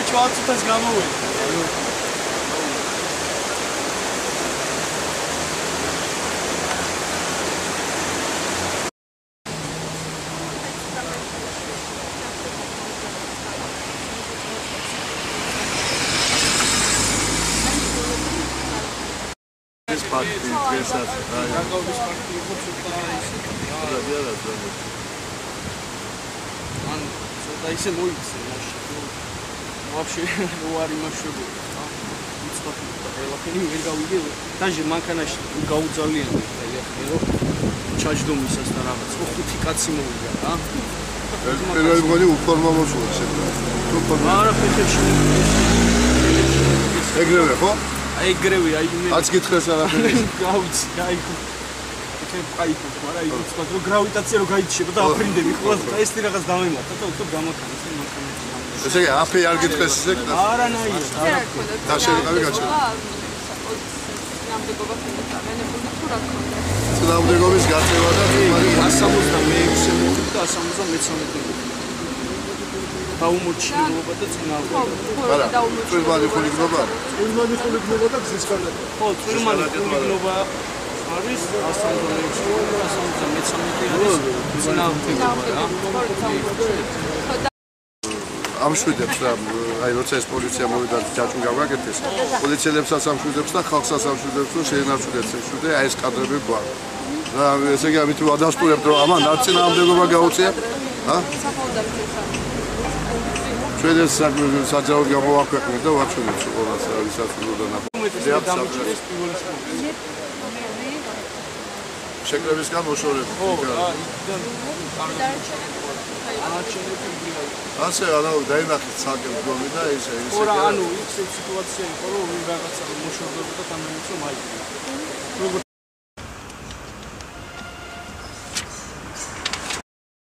Çuvalçıtas gamı და ისე მოიქცე вообще უარი მაშობი უცხოთი და ყველაფერი ვერ გავიგე დაჟე მანქანაში გაუძალიან ხელი რომ ჩაჯდომისას და რაღაც 5 კაცი მოვიდა რა პირველი მგონი უფორმა მოსულა შედა არა ფეხებში ეგრევე ხო აი ეგრევე აი მე აც გითხრეს არაფერი გავიცი გაიგო ჩვენ ყაიფობ მაგრამ აი უცხოთ რომ გრავიტაცია რო გაიჩება და აფრინდები ხოლმე და ეს რაღაც დამემართა და უფრო გამაქანეს მანქანაში ესე იგი აფი არ გითხრეს ისე არანაირი და შეიძლება გაჩერდა ნამდვილობა ხდება მენებული თუ რა ქონდა ნამდვილობის გაწევა და 166 მოვიდა 173 დაუმორჩილება და წინააღმდეგ არა წვირმანი ხულიგნობა და გზის გარდა ხო წვირმანი ხულიგნობა არის 166 არის წინააღმდეგ რა ამ შვიდებს რა აი როცა ეს პოლიცია მოვიდა ჯაჭვი გავაკეთეს პოლიციელებსაც ამშვიდებს და ხალხსაც ამშვიდებს რომ შეენარჩუნდეს ეს შვიდე აი ეს კადრები გვაქვს რა ესე იგი ამით ვადასტურებთ რომ ამან არ წინააღმდეგობა გაუწია ჰა ჩვენ ეს საჯარო გამოვაქვეყნეთ და ვაჩვენებთ ყველას რა ვისაც უნდა ნახოთ შეკრების გამოშორება ხო ასე არა დაინახეთ ცალკე მდგომი და ესე რა ანუ ის სიტუაცია იყო რომ რაღაცა მოშორდება და თანამედროვე მაიკლი